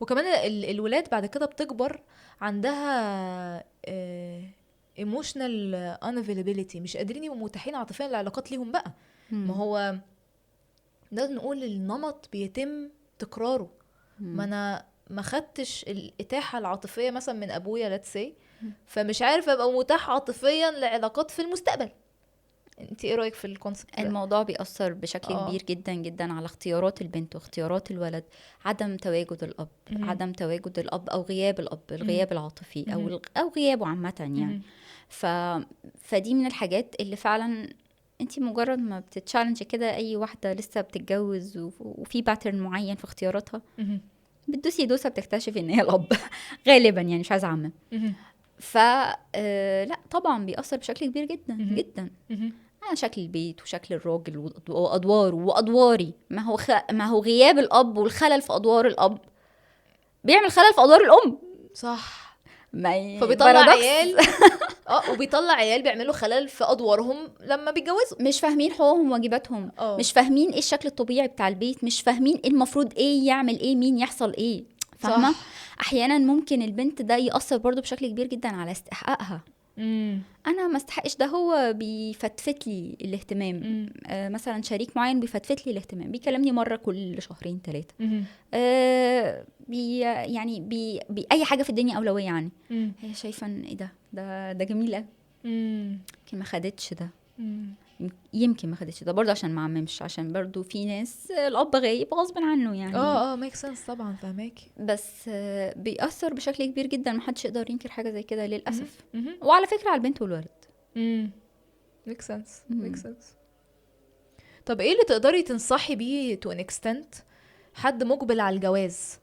وكمان الولاد بعد كده بتكبر عندها emotional unavailability، مش قادرين يبقوا متاحين عاطفيا للعلاقات ليهم بقى. ما هو نقدر نقول النمط بيتم تكراره. ما انا ما خدتش الاتاحه العاطفيه مثلا من ابويا let's say، فمش عارفه ابقى متاح عاطفيا لعلاقات في المستقبل. انت ايه رايك في الكونسبت؟ الموضوع بيأثر بشكل كبير جدا جدا على اختيارات البنت واختيارات الولد. عدم تواجد الاب، عدم تواجد الاب او غياب الاب، الغياب العاطفي او غيابه عامه يعني. فدي من الحاجات اللي فعلا انتي مجرد ما بتتشالنج كده، اي واحده لسه بتتجوز وفي باترن معين في اختياراتها، بتدوسي دوسه بتكتشف ان هي الاب غالبا يعني، مش عايزه اعمم. لا طبعا بيأثر بشكل كبير جدا جدا. شكل البيت وشكل الراجل وادواره وادواري. ما هو غياب الاب والخلل في ادوار الاب بيعمل خلل في ادوار الام. صح. فبيطلع عيال وبيطلع عيال بيعملوا خلل في ادوارهم لما بيتجوزوا، مش فاهمين حقوقهم وواجباتهم، مش فاهمين ايه الشكل الطبيعي بتاع البيت، مش فاهمين ايه المفروض ايه يعمل ايه، مين يحصل ايه. فاهمه؟ احيانا ممكن البنت ده يأثر برضو بشكل كبير جدا على استحقاقها. انا ما استحقش ده، هو بيفتفت لي الاهتمام. مثلا شريك معين بيفتفت لي الاهتمام، بيكلمني مره كل شهرين 3. يعني اي حاجه في الدنيا اولويه يعني. هي شايفه ان ايه ده جميل قوي. يمكن ما خدتش ده. يمكن ما خدتش ده برضه، عشان ما عممش، عشان برضه في ناس الاب غايب غصب عنه يعني. ميك سنس طبعا، فهماكي. بس بيأثر بشكل كبير جدا، ما حدش يقدر ينكر حاجه زي كده للاسف. وعلى فكره على البنت والولد. ميك سنس. طب ايه اللي تقدري تنصحي بيه تو ان اكستنت حد مقبل على الجواز؟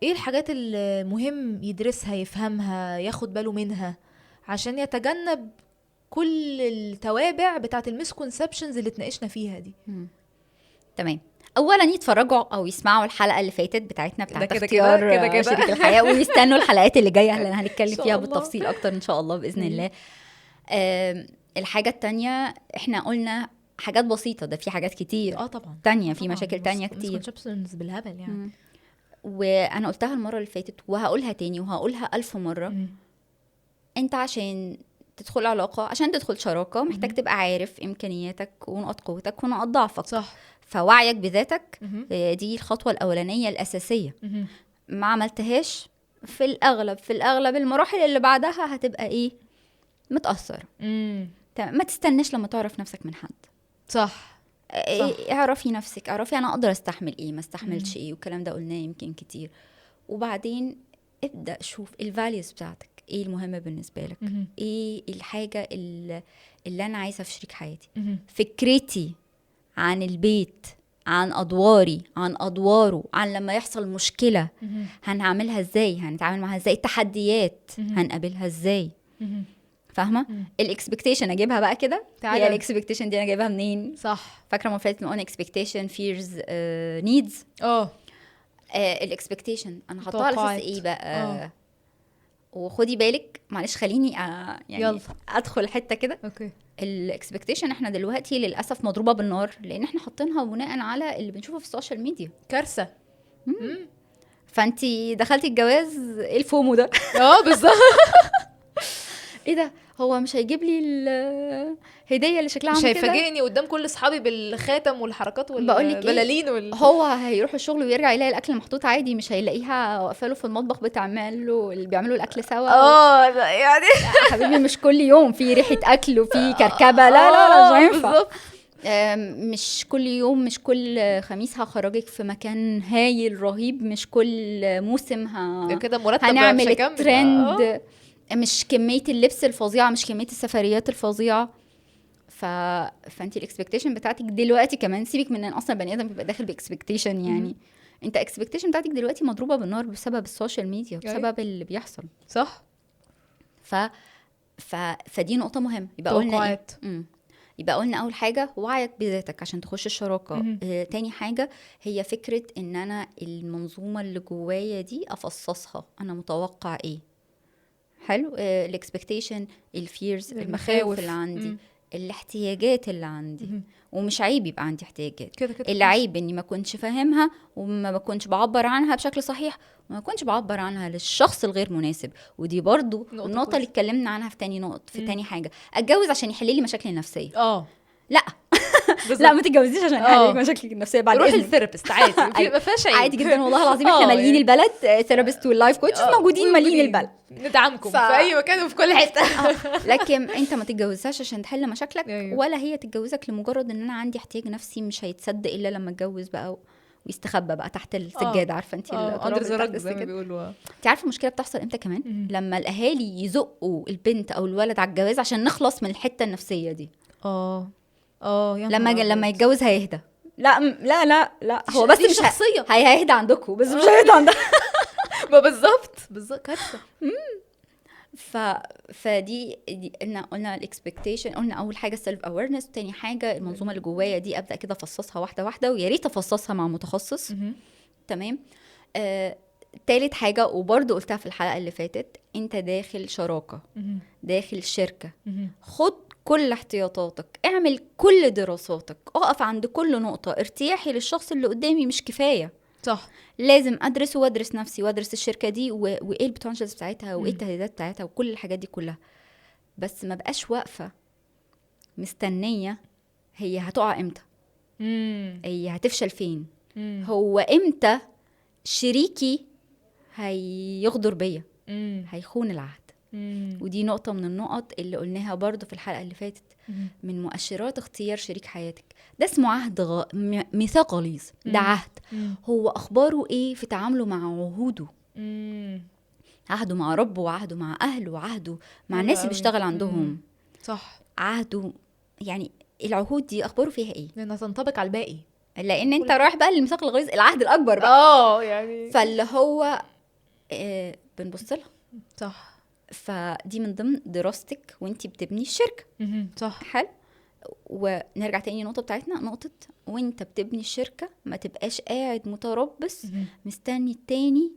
ايه الحاجات اللي مهم يدرسها، يفهمها، ياخد باله منها، عشان يتجنب كل التوابع بتاعت المسكونسبشنز اللي اتناقشنا فيها دي؟ تمام. اولا يتفرجوا او يسمعوا الحلقه اللي فاتت بتاعتنا بتاعت اختيار شريك الحياه، ويستنوا الحلقات اللي جايه اللي هنتكلم فيها بالتفصيل اكتر ان شاء الله باذن الله. الحاجه التانية احنا قلنا حاجات بسيطه، ده في حاجات كتير طبعا تانية، في مشاكل تانية كتير، مسكونسبشنز بالهبل يعني. وانا قلتها المره اللي فاتت وهقولها تاني وهقولها 1000 مره. انت عشان تدخل علاقة، عشان تدخل شراكة، محتاج تبقى عارف إمكانياتك ونقاط قوتك ونقاط ضعفك. صح. فوعيك بذاتك دي الخطوة الأولانية الأساسية. ما عملتهاش في الاغلب المراحل اللي بعدها هتبقى ايه؟ متاثره. تمام. ما تستناش لما تعرف نفسك من حد. صح. إيه، اعرفي نفسك، اعرفي انا اقدر استحمل ايه، ما استحملش ايه، والكلام ده قلناه يمكن كتير. وبعدين ابدا شوف الفاليوز بتاعتك، ايه المهم بالنسبه لك، ايه الحاجه اللي انا عايزه في شريك حياتي. فكرتي عن البيت، عن ادواري، عن ادواره، عن لما يحصل مشكله هنعملها ازاي، هنتعامل معاها ازاي، التحديات هنقابلها ازاي. فاهمه؟ الاكسبكتيشن اجيبها بقى كده. هي الاكسبكتيشن دي انا جايبها منين؟ صح. فاكره ما فاتت قلنا اكسبكتيشن فيرز نيدز. الاكسبكتيشن انا حاطاها على اساس ايه بقى؟ وخدي بالك معلش خليني يعني يلا. ادخل حته كده. اوكي. الاكسبكتيشن احنا دلوقتي للاسف مضروبه بالنار، لان احنا حاطينها بناء على اللي بنشوفه في السوشيال ميديا. كارثه. فانتي دخلتي الجواز، ايه الفومو ده؟ بالظبط. ايه ده؟ هو مش هيجيب لي الهديه اللي شكلها مش عامل كده؟ هيفاجئني قدام كل اصحابي بالخاتم والحركات والبلالين هو هيروح الشغل ويرجع يلاقي الاكل محطوط عادي، مش هيلاقيها واقفه له في المطبخ بتعمل له اللي بيعملوا الاكل سوا. يعني حبيبي مش كل يوم في ريحه اكل وفي كركبه. لا مش هينفع. مش كل يوم، مش كل خميس هخرجك في مكان هايل رهيب، مش كل موسم كده مرتب هنعمل الترند. مش كميه اللبس الفظيعه، مش كميه السفريات الفظيعه. فانت الاكسبكتيشن بتاعتك دلوقتي كمان، سيبك من ان اصلا بني ادم بيبقى داخل باكسبكتيشن، يعني انت اكسبكتيشن بتاعتك دلوقتي مضروبه بالنار بسبب السوشيال ميديا، بسبب اللي بيحصل. صح. فدي نقطه مهمه. يبقى قلنا ايه؟ يبقى قلنا اول حاجه وعيك بذاتك عشان تخش الشراكه. تاني حاجه هي فكره ان انا المنظومه اللي جوايا دي افصصها، انا متوقع ايه. حلو. الاكسبكتيشن، الفيرز، المخاوف اللي عندي، الاحتياجات اللي عندي. ومش عيب يبقى عندي احتياجات كده. العيب اني ما كنتش فاهمها وما بكونش بعبر عنها بشكل صحيح، وما كنتش بعبر عنها للشخص الغير مناسب. ودي برضو النقطه اللي اتكلمنا عنها في تاني نقطه. في تاني حاجه، اتجوز عشان يحل لي مشاكلي النفسيه. لا لا ما تتجوزيش عشان يحل لك مشاكلك النفسيه. بعد روحي للثيرابيست عادي. ما فيهاش عيب. عادي جدا والله العظيم. احنا مالين البلد ثيرابيست واللايف كوتش موجودين، مالين البلد، ندعمكم في اي مكان وفي كل حته. لكن انت ما تتجوزهاش عشان تحل مشاكلك، ولا هي تتجوزك لمجرد ان انا عندي احتياج نفسي مش هيتصدق الا لما اتجوز بقى ويستخبى بقى تحت السجاده. عارفه انت التراب زي ما بيقولوا. انت عارفه المشكله بتحصل امتى كمان؟ لما الاهالي يزقوا البنت او الولد على الجواز عشان نخلص من الحته النفسيه دي. لما يتجوز هيهدى. لا هو بس مش شخصيه هيهدى عندكم، بس مش هيهدى عندك. ما بالظبط كارثه. فدي قلنا الاكسبكتيشن، قلنا اول حاجه السيلف اويرنس، تاني حاجه المنظومه اللي جوايا دي ابدا كده افصصها واحده واحده، ويا ريت افصصها مع متخصص. تمام. تالت حاجه وبرضو قلتها في الحلقه اللي فاتت، انت داخل شراكه، داخل شركه، خد كل احتياطاتك، اعمل كل دراساتك، اقف عند كل نقطه. ارتياحي للشخص اللي قدامي مش كفايه. صح. لازم ادرس وادرس نفسي وادرس الشركه دي وايه البوتنشالز بتاعتها وايه التهديدات بتاعتها وكل الحاجات دي كلها. بس ما بقاش واقفه مستنيه هي هتقع امتى، هي هتفشل فين، هو امتى شريكي هيغدر بيا، هيخون العهد. ودي نقطه من النقط اللي قلناها برضو في الحلقه اللي فاتت. من مؤشرات اختيار شريك حياتك ده اسمه عهد ميثاق غليظ. ده عهد. هو اخباره ايه في تعامله مع عهوده؟ عهده مع ربه، وعهده مع اهله، وعهده مع الناس اللي بيشتغل عندهم. صح. عهده يعني العهود دي اخباره فيها ايه؟ لانها تنطبق على الباقي، لان انت رايح بقى للميثاق الغليظ، العهد الاكبر بقى. يعني فاللي هو بنبص لها. صح. فدي من ضمن دراستك وانتي بتبني الشركه. صح. حلو. ونرجع تاني نقطة بتاعتنا، نقطة وانت بتبني الشركة ما تبقاش قاعد متربص مستني التاني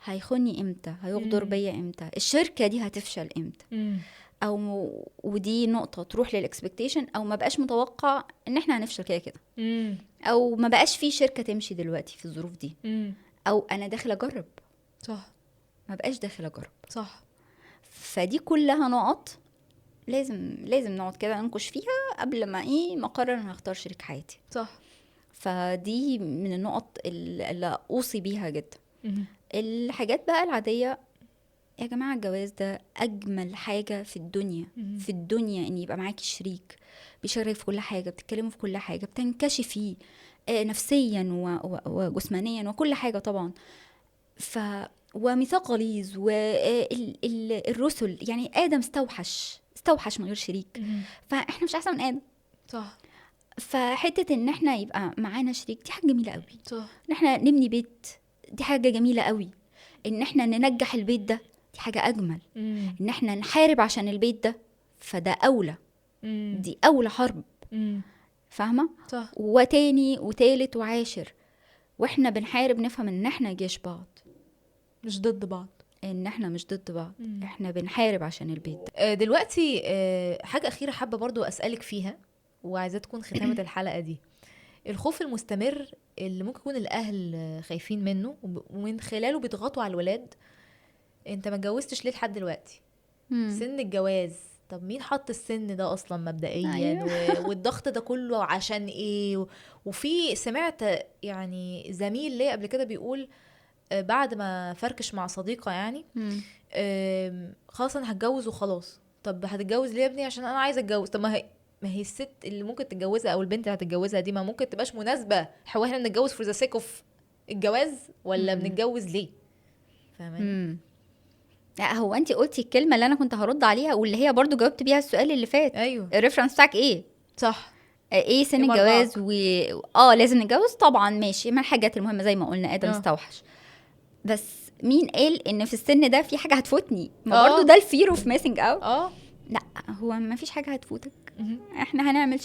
هيخوني امتى، هيغدر بيا امتى، الشركة دي هتفشل امتى. او ودي نقطة تروح للاكسبكتيشن، او ما بقاش متوقع ان احنا هنفشل كده كده، او ما بقاش في شركة تمشي دلوقتي في الظروف دي، او انا داخل اجرب. صح. ما بقاش داخل اجرب. صح. فدي كلها نقط لازم نقعد كده ننقش فيها قبل ما ما اقرر انا هختار شريك حياتي. صح. فدي من النقط اللي اوصي بيها جدا. الحاجات بقى العاديه يا جماعة الجواز ده أجمل حاجة في الدنيا. في الدنيا إن يبقى معاكي شريك بيشارك في كل حاجة، بتتكلموا في كل حاجة، بتنكشفي نفسيا وجسمانيا وكل حاجة طبعا. وميثاق غليظ، والرسل يعني آدم استوحش من غير شريك، فإحنا مش أحسن من آدم. صح. فحتة إن إحنا يبقى معانا شريك دي حاجة جميلة قوي. صح. إن إحنا نبني بيت دي حاجة جميلة قوي. إن إحنا ننجح البيت ده دي حاجة أجمل. إن إحنا نحارب عشان البيت ده فده أولى. دي أولى حرب. فاهمة؟ صح. وتاني وتالت وعاشر، وإحنا بنحارب نفهم إن إحنا جيش بعض، مش ضد بعض. إن إحنا مش ضد بعض. إحنا بنحارب عشان البيت ده. دلوقتي حاجة أخيرة حابة برضو أسألك فيها، وعايزة تكون ختامة الحلقة دي. الخوف المستمر اللي ممكن يكون الأهل خايفين منه ومن خلاله بيضغطوا على الولاد. انت ما اتجوزتش ليه لحد دلوقتي؟ سن الجواز، طب مين حط السن ده اصلا مبدئيا؟ أيوة. والضغط ده كله عشان ايه؟ وفي سمعت يعني زميل ليه قبل كده بيقول بعد ما فركش مع صديقة يعني خلاص انا هتجوز وخلاص. طب هتتجوز ليه يا ابني؟ عشان انا عايزه اتجوز. طب ما هي الست اللي ممكن تتجوزها او البنت اللي هتتجوزها دي ما ممكن تبقاش مناسبه. هو احنا بنتجوز فور ذا سيك اوف الجواز ولا بنتجوز ليه؟ فاهمين؟ لا هو انت قلتي الكلمه اللي انا كنت هرد عليها واللي هي برضو جاوبت بيها السؤال اللي فات. ايوه. الريفرنس بتاعك ايه؟ صح. ايه سن الجواز لازم نتجوز طبعا ماشي. من الحاجات المهمه زي ما قلنا ادم استوحش، بس مين قال ان في السن ده في حاجه هتفوتني؟ ما برضو ده الفير اوف ميسنج اوت. لا هو ما فيش حاجه هتفوتك. احنا هنعمل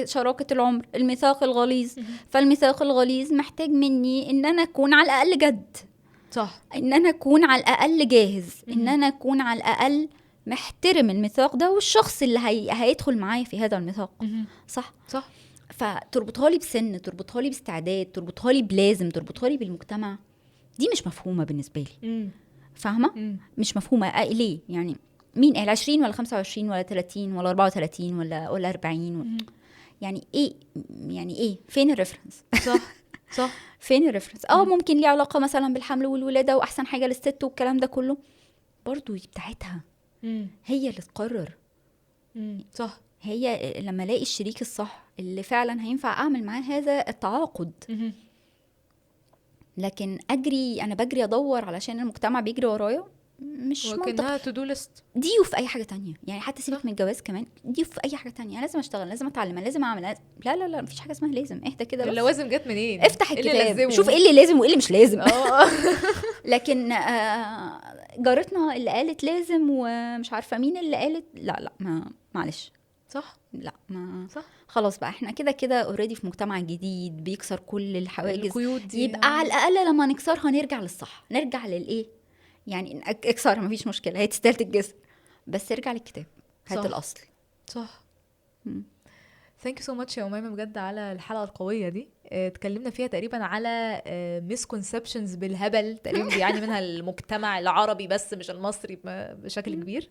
شراكه العمر، الميثاق الغليظ. فالميثاق الغليظ محتاج مني ان انا اكون على الاقل جد. صح. ان انا اكون على الاقل جاهز. ان انا اكون على الاقل محترم الميثاق ده والشخص اللي هيدخل معايا في هذا الميثاق. صح. فتربطها لي بسن، تربطها لي باستعداد، تربطها لي بلازم، تربطها لي بالمجتمع. دي مش مفهومه بالنسبه لي. فاهمه؟ مش مفهومه. ليه يعني؟ مين قال 20 ولا 25 ولا 30 ولا 34 ولا 40 يعني ايه؟ يعني ايه؟ فين الريفرنس؟ صح. فين الريفرنس؟ ممكن ليه علاقه مثلا بالحمل والولاده واحسن حاجه للست والكلام ده كله، برضو بتاعتها. هي اللي تقرر. صح. هي لما الاقي الشريك الصح اللي فعلا هينفع اعمل معاه هذا التعاقد. لكن انا بجري ادور علشان المجتمع بيجري ورايا، مش وكأنها تو دو ليست. دي وفي اي حاجه تانية يعني، حتى سيبك من الجواز كمان، دي وفي اي حاجه تانية. انا لازم اشتغل، لازم اتعلم، لازم اعمل، لا مفيش حاجه اسمها لازم. اهدى كده بس. اللوازم جت منين؟ افتح الكتاب شوف ايه اللي لازم وايه اللي مش لازم. لكن جارتنا اللي قالت لازم ومش عارفه مين اللي قالت لا ما معلش. صح. لا ما صح. خلاص بقى احنا كده اوريدي في مجتمع جديد بيكسر كل الحواجز. القيود دي يبقى على الاقل لما نكسرها نرجع للصح، نرجع للايه يعني. اكسرها مفيش مشكله، هي تستاهل تتجسر، بس ارجع للكتاب، هات الاصل. صح. ثانك يو سو ماتش يا أميمة بجد على الحلقه القويه دي. اتكلمنا فيها تقريبا على مسكونسبشنز بالهبل تقريبا بيعاني منها المجتمع العربي بس مش المصري بشكل كبير.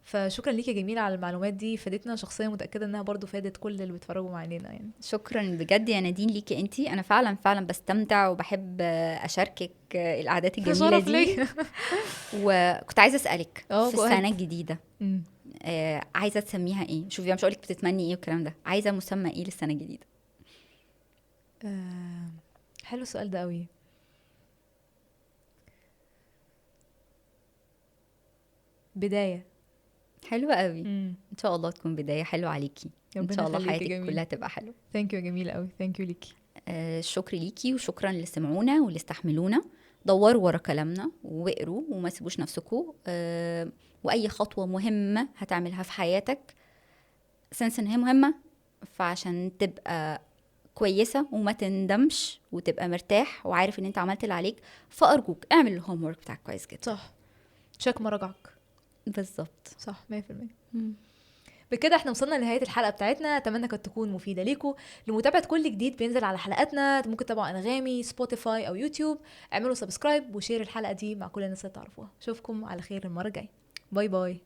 فشكرا ليكي يا جميلة على المعلومات دي، فادتنا شخصيا، متأكدة انها برضو فادت كل اللي بيتفرجوا معانا يعني. شكرا بجد يا نادين ليكي انتي. انا فعلا بستمتع وبحب اشاركك القعدات الجميلة دي. وكنت عايزة اسألك في السنة الجديدة عايزة تسميها ايه؟ شوفي مش هقولك بتتمني ايه والكلام ده، عايزة مسمى ايه للسنة الجديدة؟ حلو السؤال ده قوي. بداية حلوة قوي. ان شاء الله تكون بداية حلوة عليكي. ان شاء الله حياتك كلها تبقى حلوة. ثانك يو جميلة قوي. ثانك يو ليكي. الشكر ليكي وشكرا اللي سمعونا واللي استحملونا. دوروا ورا كلامنا واقروا وما تسيبوش نفسكم. واي خطوة مهمة هتعملها في حياتك سنس ان هي مهمة، فعشان تبقى كويسة وما تندمش وتبقى مرتاح وعارف ان انت عملت اللي عليك، فارجوك اعمل الهوم ورك بتاعك كويس جدا. صح. تشيك مراجعك. بالظبط. صح 100%. بكده احنا وصلنا لنهايه الحلقه بتاعتنا. اتمنى كانت تكون مفيده ليكم. لمتابعه كل جديد بينزل على حلقاتنا ممكن تتابعوا انغامي، سبوتيفاي او يوتيوب. اعملوا سبسكرايب وشير الحلقه دي مع كل الناس اللي تعرفوها. اشوفكم على خير المره الجايه. باي باي.